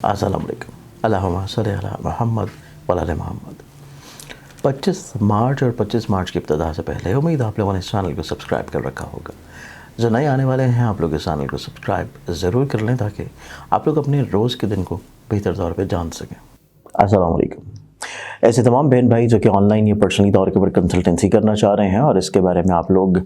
अस्सलाम वालेकुम, अल्लाहुम्मा सल्ली अला मुहम्मद व अला मुहम्मद। 25 मार्च और 25 मार्च की इब्तिदा से पहले उम्मीद आप लोगों ने इस चैनल को सब्सक्राइब कर रखा होगा। जो नए आने वाले हैं आप लोग इस चैनल को सब्सक्राइब ज़रूर कर लें ताकि आप लोग अपने रोज़ के दिन को बेहतर तौर पे जान सकें। अस्सलाम वालेकुम। ऐसे तमाम बहन भाई जो कि ऑनलाइन या पर्सनली तौर के ऊपर कंसल्टेंसी करना चाह रहे हैं और इसके बारे में आप लोग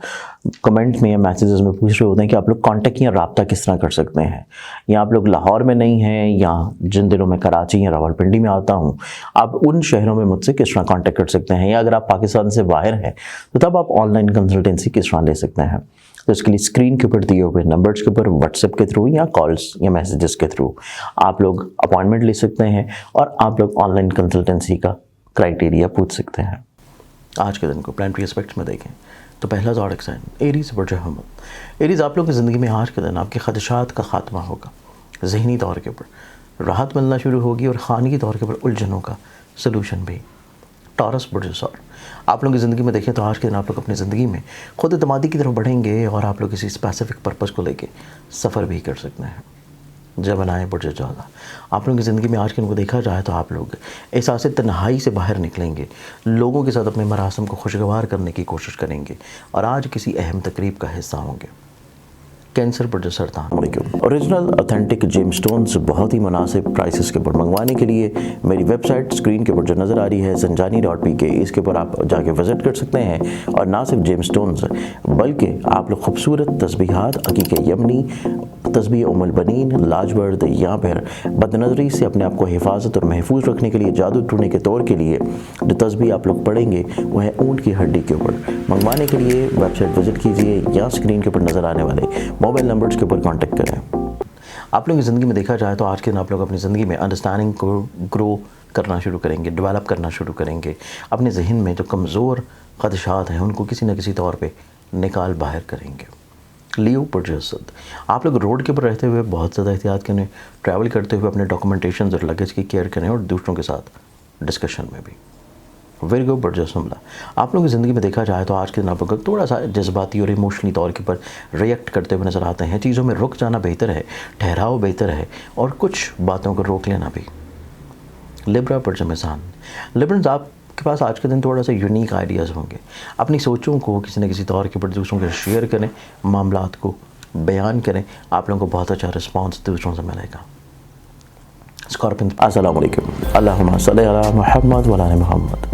कमेंट में या मैसेजेस में पूछ रहे होते हैं कि आप लोग कांटेक्ट या रब्ता किस तरह कर सकते हैं, या आप लोग लाहौर में नहीं हैं या जिन दिनों में कराची या रावलपिंडी में आता हूं, आप उन शहरों में मुझसे किस तरह कांटेक्ट कर सकते हैं, या अगर आप पाकिस्तान से बाहर हैं तो तब आप ऑनलाइन कंसल्टेंसी किस तरह ले सकते हैं। तो इसके लिए स्क्रीन के ऊपर दिए हुए नंबर्स के ऊपर व्हाट्सएप के थ्रू या कॉल्स या मैसेजेस के थ्रू आप लोग अपॉइंटमेंट ले सकते हैं और आप लोग ऑनलाइन कंसल्टेंसी का क्राइटेरिया पूछ सकते हैं। आज के दिन को प्लानिटरी एस्पेक्ट्स में देखें तो पहला ज़ोडिक साइन एरीज बुर्ज हमल। एरीज आप लोग की ज़िंदगी में आज के दिन आपके खदशात का खात्मा होगा, ज़हनी तौर के ऊपर राहत मिलना शुरू होगी और ख़ानगी तौर के ऊपर उलझनों का सलूशन भी। टॉरस बुर्ज सौर आप लोगों की ज़िंदगी में देखें तो आज के दिन आप लोग अपनी ज़िंदगी में खुद एतमादी की तरफ बढ़ेंगे और आप लोग किसी स्पेसिफिक पर्पज़ को लेके सफ़र भी कर सकते हैं। जब बनाए बुर्ज ज्वाला आप लोगों की ज़िंदगी में आज के दिन को देखा जाए तो आप लोग एहसास तन्हाई से बाहर निकलेंगे, लोगों के साथ अपने मरासम को खुशगवार करने की कोशिश करेंगे और आज किसी अहम तकरीब का हिस्सा होंगे। कैंसर बुर्ज सरतान। ओरिजिनल ऑथेंटिक जेमस्टोन्स बहुत ही मुनासिब प्राइसेस के ऊपर मंगवाने के लिए मेरी वेबसाइट स्क्रीन के ऊपर जो नज़र आ रही है zanjani.pk, इसके ऊपर आप जाके विज़िट कर सकते हैं। और ना सिर्फ जेमस्टोन्स बल्कि आप लोग खूबसूरत तस्बीहात, अकीक यमनी, तस्बीह उम्मुल बनीन, लाजवर्द या फिर बदनज़री से अपने आप को हिफाजत और महफूज रखने के लिए जादू टूने के तौर के लिए जो तस्बीह आप लोग पढ़ेंगे वो है ऊँट की हड्डी के ऊपर। मंगवाने के लिए वेबसाइट विज़िट कीजिए या स्क्रीन के ऊपर नज़र आने वाले मोबाइल नंबर्स के ऊपर कांटेक्ट करें। आप लोगों की ज़िंदगी में देखा जाए तो आज के दिन आप लोग अपनी ज़िंदगी में अंडरस्टैंडिंग को ग्रो करना शुरू करेंगे, डेवलप करना शुरू करेंगे। अपने जहन में जो कमज़ोर खदशात हैं उनको किसी न किसी तौर पे निकाल बाहर करेंगे। लियो बुर्ज असद आप लोग रोड के ऊपर रहते हुए बहुत ज़्यादा एहतियात करें, ट्रैवल करते हुए अपने डॉक्यूमेंटेशन और लगेज की केयर करें और दूसरों के साथ डिस्कशन में भी। विर्गो बुर्ज हमला आप लोगों की ज़िंदगी में देखा जाए तो आज के दिन आप लोग थोड़ा सा जज्बाती और इमोशनली तौर के ऊपर रिएक्ट करते हुए नज़र आते हैं। चीज़ों में रुक जाना बेहतर है, ठहराव बेहतर है और कुछ बातों को रोक लेना भी। लिब्रा बुर्ज मिज़ान लिब्रन्स आपके पास आज के दिन थोड़ा सा यूनिक आइडियाज़ होंगे। अपनी सोचों को किसी न किसी तौर के ऊपर दूसरों के शेयर करें, मामलात को बयान करें, आप लोगों को बहुत अच्छा रिस्पॉन्स दूसरों से मिलेगा। स्कॉर्पियन अस्सलाम वालेकुम, अल्लाहुम्मा सल्ली अला मुहम्मद व अला मुहम्मद।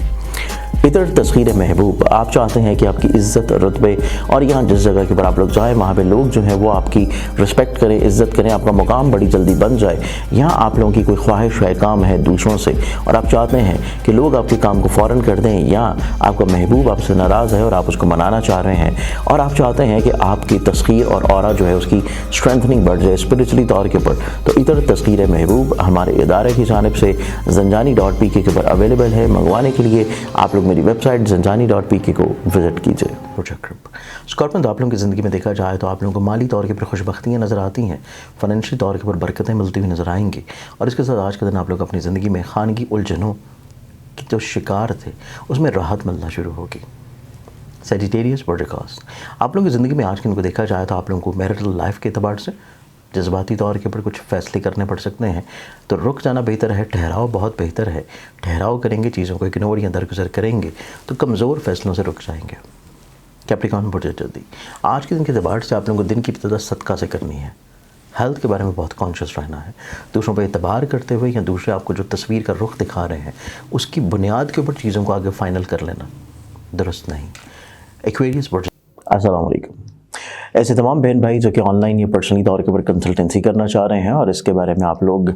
इतर तस्खीर महबूब आप चाहते हैं कि आपकी इज़्ज़त, रुतबे और यहाँ जिस जगह के ऊपर आप लोग जाएँ वहाँ पे लोग जो हैं वो आपकी रिस्पेक्ट करें, इज़्ज़त करें, आपका मुकाम बड़ी जल्दी बन जाए। यहाँ आप लोगों की कोई ख्वाहिश है, काम है दूसरों से और आप चाहते हैं कि लोग आपके काम को फ़ौरन कर दें, या आपका महबूब आपसे नाराज़ है और आप उसको मनाना चाह रहे हैं और आप चाहते हैं कि आपकी तस्खीर और ऑरा जो है उसकी स्ट्रेंथनिंग बढ़ जाए स्पिरिचुअली तौर के ऊपर, तो इतर तस्खीर महबूब हमारे इदारे की जानिब से zanjani.pk के ऊपर अवेलेबल है। मंगवाने के लिए आप लोग मेरी वेबसाइट zanjani.pk को विज़िट कीजिए। स्कॉर्पियन आप लोगों की ज़िंदगी में देखा जाए तो आप लोगों को माली तौर के ऊपर खुशबख्तियाँ नज़र आती हैं, फाइनेंशियल तौर के ऊपर बरकतें मिलती हुई नज़र आएंगी और इसके साथ आज के दिन आप लोग अपनी ज़िंदगी में खानगी उलझनों की जो शिकार थे उसमें राहत मिलना शुरू होगी। सेजिटेरियस बुर्ज आप लोगों की ज़िंदगी में आज के दिन को देखा जाए तो आप लोगों को मैरिटल लाइफ के अतबार से जज्बाती तौर के ऊपर कुछ फ़ैसले करने पड़ सकते हैं, तो रुक जाना बेहतर है, ठहराव बहुत बेहतर है। ठहराव करेंगे, चीज़ों को इग्नोर या दरगुजर करेंगे तो कमज़ोर फैसलों से रुक जाएंगे। कैप्रिकॉर्न बुर्ज जल्दी आज के दिन के अतबार से आप लोगों को दिन की इब्तिदा सदका से करनी है। हेल्थ के बारे में बहुत कॉन्शियस रहना है, दूसरों पर एतबार करते हुए या दूसरे आपको जो तस्वीर का रुख दिखा रहे हैं उसकी बुनियाद के ऊपर चीज़ों को आगे फाइनल कर लेना दुरुस्त नहीं। एक्वेरियस बुर्ज अस्सलाम वालेकुम। ऐसे तमाम बहन भाई जो कि ऑनलाइन या पर्सनली तौर के ऊपर कंसल्टेंसी करना चाह रहे हैं और इसके बारे में आप लोग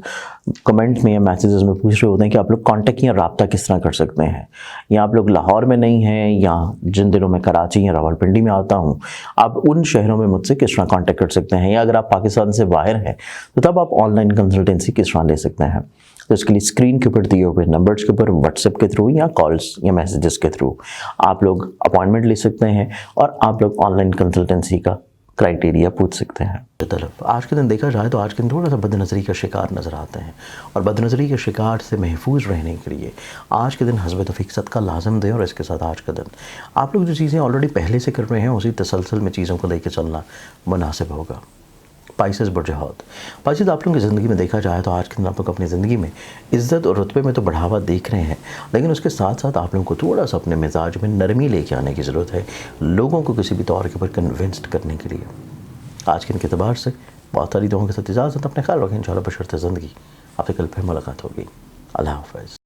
कमेंट में या मैसेजेस में पूछ रहे होते हैं कि आप लोग कांटेक्ट या रब्ता किस तरह कर सकते हैं, या आप लोग लाहौर में नहीं हैं या जिन दिनों में कराची या रावलपिंडी में आता हूं, आप उन शहरों में मुझसे किस तरह कांटेक्ट कर सकते हैं, या अगर आप पाकिस्तान से बाहर हैं तो तब आप ऑनलाइन कंसल्टेंसी किस तरह ले सकते हैं। तो इसके लिए स्क्रीन के ऊपर दिए हुए नंबर्स के ऊपर व्हाट्सएप के थ्रू या कॉल्स या मैसेजेस के थ्रू आप लोग अपॉइंटमेंट ले सकते हैं और आप लोग ऑनलाइन कंसल्टेंसी का क्राइटेरिया पूछ सकते हैं। तरफ आज के दिन देखा जाए तो आज के दिन थोड़ा सा बदनज़री का शिकार नज़र आते हैं और बदनज़री के शिकार से महफूज रहने के लिए आज के दिन हस्ब तौफीक सदका लाजम दें और इसके साथ आज का दिन आप लोग जो चीज़ें ऑलरेडी पहले से कर रहे हैं उसी तसलसल में चीज़ों को लेकर चलना मुनासिब होगा। پائسز برج حوت، پائسز آپ لوگوں کی زندگی میں دیکھا جائے تو آج کے دن آپ لوگ اپنی زندگی میں عزت اور رتبے میں تو بڑھاوا دیکھ رہے ہیں، لیکن اس کے ساتھ ساتھ آپ لوگوں کو تھوڑا سا اپنے مزاج میں نرمی لے کے آنے کی ضرورت ہے، لوگوں کو کسی بھی طور کے اوپر کنونسڈ کرنے کے لیے۔ آج کے ان کے اعتبار سے بہت ساری دعاؤں کے ساتھ اجازت، اپنے خیال رکھیں، انشاءاللہ بشرط زندگی آپ سے کل پھر ملاقات ہوگی۔ اللہ حافظ۔